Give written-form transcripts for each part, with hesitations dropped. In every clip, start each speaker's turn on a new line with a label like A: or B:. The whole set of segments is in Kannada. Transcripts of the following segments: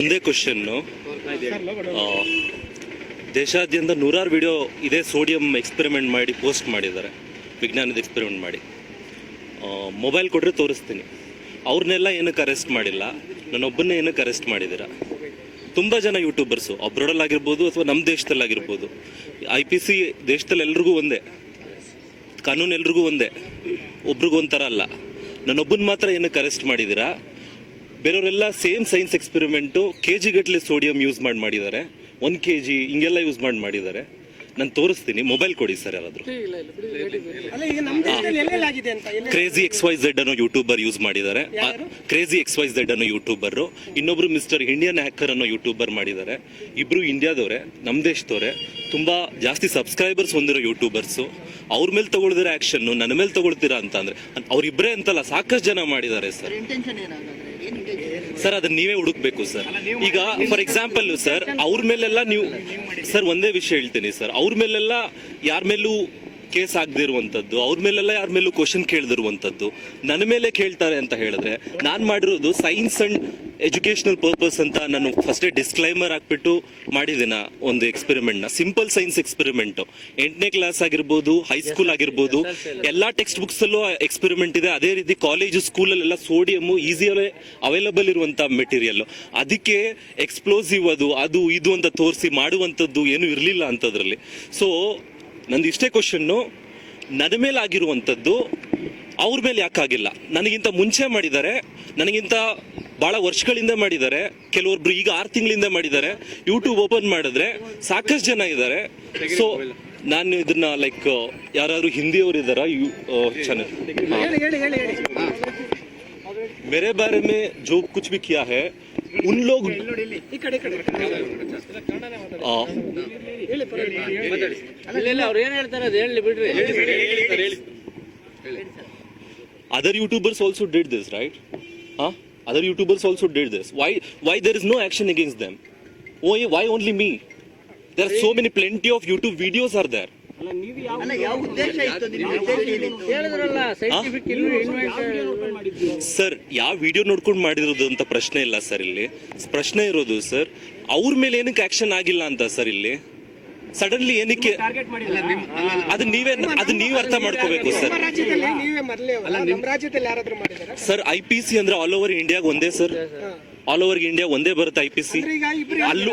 A: ಒಂದೇ ಕ್ವಶನ್, ದೇಶಾದ್ಯಂತ ನೂರಾರು ವಿಡಿಯೋ ಇದೇ ಸೋಡಿಯಂ ಎಕ್ಸ್ಪೆರಿಮೆಂಟ್ ಮಾಡಿ ಪೋಸ್ಟ್ ಮಾಡಿದ್ದಾರೆ, ವಿಜ್ಞಾನದ ಎಕ್ಸ್ಪೆರಿಮೆಂಟ್ ಮಾಡಿ. ಮೊಬೈಲ್ ಕೊಟ್ಟರೆ ತೋರಿಸ್ತೀನಿ. ಅವ್ರನ್ನೆಲ್ಲ ಏನಕ್ಕೆ ಅರೆಸ್ಟ್ ಮಾಡಿಲ್ಲ, ನನ್ನೊಬ್ಬನ್ನೇ ಏನಕ್ಕೆ ಅರೆಸ್ಟ್ ಮಾಡಿದ್ದೀರಾ? ತುಂಬ ಜನ ಯೂಟ್ಯೂಬರ್ಸು ಅಬ್ರಾಡಲ್ಲಾಗಿರ್ಬೋದು ಅಥವಾ ನಮ್ಮ ದೇಶದಲ್ಲಾಗಿರ್ಬೋದು, IPC ದೇಶದಲ್ಲಿ ಎಲ್ರಿಗೂ ಒಂದೇ, ಕಾನೂನು ಎಲ್ರಿಗೂ ಒಂದೇ, ಒಬ್ರಿಗೊಂಥರ ಅಲ್ಲ. ನನ್ನೊಬ್ಬನ ಮಾತ್ರ ಏನಕ್ಕೆ ಅರೆಸ್ಟ್ ಮಾಡಿದ್ದೀರಾ? ಬೇರೆಯವರೆಲ್ಲ ಸೇಮ್ ಸೈನ್ಸ್ ಎಕ್ಸ್ಪೆರಿಮೆಂಟು KG ಗಟ್ಟಲೆ ಸೋಡಿಯಂ ಯೂಸ್ ಮಾಡಿದ್ದಾರೆ, 1 kg ಹಿಂಗೆಲ್ಲ ಯೂಸ್ ಮಾಡಿದ್ದಾರೆ. ನಾನು ತೋರಿಸ್ತೀನಿ, ಮೊಬೈಲ್ ಕೊಡಿ ಸರ್ ಯಾರಾದರೂ. ಕ್ರೇಜಿ XYZ ಅನ್ನೋ ಯೂಟ್ಯೂಬರ್ ಯೂಸ್ ಮಾಡಿದ್ದಾರೆ, ಕ್ರೇಜಿ XYZ ಅನ್ನೋ ಯೂಟ್ಯೂಬರು, ಇನ್ನೊಬ್ರು ಮಿಸ್ಟರ್ ಇಂಡಿಯನ್ ಹ್ಯಾಕರ್ ಅನ್ನೋ ಯೂಟ್ಯೂಬರ್ ಮಾಡಿದ್ದಾರೆ. ಇಬ್ರು ಇಂಡಿಯಾದವ್ರೆ, ನಮ್ಮ ದೇಶದವ್ರೆ, ತುಂಬಾ ಜಾಸ್ತಿ ಸಬ್ಸ್ಕ್ರೈಬರ್ಸ್ ಹೊಂದಿರೋ ಯೂಟ್ಯೂಬರ್ಸು. ಅವ್ರ ಮೇಲೆ ತಗೊಳ್ದಿರೋ ಆಕ್ಷನ್ನು ನನ್ನ ಮೇಲೆ ತಗೊಳ್ತೀರಾ ಅಂತ ಅಂದ್ರೆ ಅವ್ರಿಬ್ರೇ ಅಂತಲ್ಲ, ಸಾಕಷ್ಟು ಜನ ಮಾಡಿದ್ದಾರೆ ಸರ್. ಸರ್ ಅದನ್ನ ನೀವೇ ಹುಡುಕ್ಬೇಕು ಸರ್. ಈಗ ಫಾರ್ ಎಕ್ಸಾಂಪಲ್ ಸರ್, ಅವ್ರ ಮೇಲೆಲ್ಲ ನೀವು ಸರ್ ಒಂದೇ ವಿಷಯ ಹೇಳ್ತೀನಿ ಸರ್, ಅವ್ರ ಮೇಲೆಲ್ಲ ಯಾರ ಮೇಲೂ ಕೇಸ್ ಆಗದೆ ಇರುವಂಥದ್ದು, ಅವ್ರ ಮೇಲೆಲ್ಲ ಯಾರ ಮೇಲೂ ಕ್ವಶನ್ ಕೇಳದಿರುವಂಥದ್ದು ನನ್ನ ಮೇಲೆ ಕೇಳ್ತಾರೆ ಅಂತ ಹೇಳಿದ್ರೆ, ನಾನು ಮಾಡಿರೋದು ಸೈನ್ಸ್ ಅಂಡ್ ಎಜುಕೇಶನಲ್ ಪರ್ಪಸ್ ಅಂತ ನಾನು ಫಸ್ಟೇ ಡಿಸ್ಕ್ಲೈಮರ್ ಹಾಕ್ಬಿಟ್ಟು ಮಾಡಿದ್ದೀನ ಒಂದು ಎಕ್ಸ್ಪೆರಿಮೆಂಟ್ನ. ಸಿಂಪಲ್ ಸೈನ್ಸ್ ಎಕ್ಸ್ಪೆರಿಮೆಂಟು, 8ನೇ ಕ್ಲಾಸ್ ಆಗಿರ್ಬೋದು, ಹೈಸ್ಕೂಲ್ ಆಗಿರ್ಬೋದು, ಎಲ್ಲ ಟೆಕ್ಸ್ಟ್ ಬುಕ್ಸಲ್ಲೂ ಎಕ್ಸ್ಪೆರಿಮೆಂಟ್ ಇದೆ. ಅದೇ ರೀತಿ ಕಾಲೇಜು ಸ್ಕೂಲಲ್ಲೆಲ್ಲ ಸೋಡಿಯಮ್ಮು ಈಸಿಯಲ್ಲೇ ಅವೈಲಬಲ್ ಇರುವಂಥ ಮೆಟೀರಿಯಲ್ಲು. ಅದಕ್ಕೆ ಎಕ್ಸ್ಪ್ಲೋಸಿವ್ ಅದು ಇದು ಅಂತ ತೋರಿಸಿ ಮಾಡುವಂಥದ್ದು ಏನೂ ಇರಲಿಲ್ಲ ಅಂಥದ್ರಲ್ಲಿ. ಸೊ ನಂದು ಇಷ್ಟೇ ಕ್ವಶನ್ನು, ನನ್ನ ಮೇಲೆ ಆಗಿರುವಂಥದ್ದು ಅವ್ರ ಮೇಲೆ ಯಾಕಾಗಿಲ್ಲ? ನನಗಿಂತ ಮುಂಚೆ ಮಾಡಿದ್ದಾರೆ, ನನಗಿಂತ ಭಾಳ ವರ್ಷಗಳಿಂದ ಮಾಡಿದ್ದಾರೆ, ಕೆಲವೊಬ್ರು ಈಗ 6 ತಿಂಗಳಿಂದ ಮಾಡಿದ್ದಾರೆ. ಯೂಟ್ಯೂಬ್ ಓಪನ್ ಮಾಡಿದ್ರೆ ಸಾಕಷ್ಟು ಜನ ಇದ್ದಾರೆ. ಸೊ ನಾನು ಇದನ್ನ ಲೈಕ್ ಯಾರಾದ್ರು ಹಿಂದಿಯವರು ಇದ್ದಾರಾ ಚಾನಲ್? मेरे बारे में जो कुछ भी किया है उन लोग other YouTubers also did this, right? Other YouTubers also did this. Why there is no action against them? Why only me? There are so many plenty of YouTube videos are there. Sir ಯಾವ ವಿಡಿಯೋ ನೋಡ್ಕೊಂಡು ಮಾಡಿರೋದು ಅಂತ ಪ್ರಶ್ನೆ ಇಲ್ಲ ಸರ್. ಇಲ್ಲಿ ಪ್ರಶ್ನೆ ಇರೋದು ಸರ್, ಅವ್ರ ಮೇಲೆ ಏನಕ್ಕೆ ಆಕ್ಷನ್ ಆಗಿಲ್ಲ ಅಂತ ಸರ್. ಇಲ್ಲಿ ಸಡನ್ಲಿ ಏನಕ್ಕೆ ಅದು ನೀವೇ ಅರ್ಥ ಮಾಡ್ಕೋಬೇಕು ಸರ್. ಸರ್ IPC ಅಂದ್ರೆ ಆಲ್ ಓವರ್ ಇಂಡಿಯಾಗ ಒಂದೇ ಸರ್, ಆಲ್ ಓವರ್ ಇಂಡಿಯಾ ಒಂದೇ ಬರುತ್ತೆ IPC. ಅಲ್ಲೂ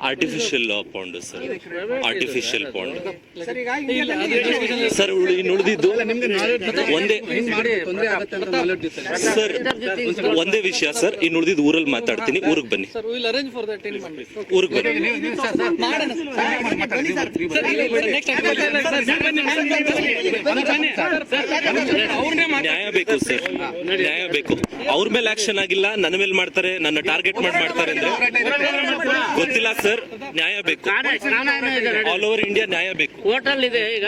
A: artificial pond sir, artificial pond sir. ಉಳಿದಿದ್ದು ಒಂದೇ ಸರ್, ಒಂದೇ ವಿಷಯ ಸರ್. ಇನ್ನು ಉಳಿದಿದ್ದು ಊರಲ್ಲಿ ಮಾತಾಡ್ತೀನಿ, ಊರಿಗೆ ಬನ್ನಿ, ಊರಿಗೆ ಬನ್ನಿ. ನ್ಯಾಯ ಬೇಕು ಸರ್, ನ್ಯಾಯ ಬೇಕು. ಅವ್ರ ಮೇಲೆ ಆಕ್ಷನ್ ಆಗಿಲ್ಲ, ನನ್ನ ಮೇಲೆ ಮಾಡ್ತಾರೆ, ನನ್ನ ಟಾರ್ಗೆಟ್ ಮಾಡ್ತಾರೆ ಅಂದ್ರೆ ಗೊತ್ತಿಲ್ಲ ಸರ್. ನ್ಯಾಯ ಬೇಕು, ಆಲ್ ಓವರ್ ಇಂಡಿಯಾ ನ್ಯಾಯ ಬೇಕು.
B: ಹೋಟೆಲ್ ಇದೆ ಈಗ.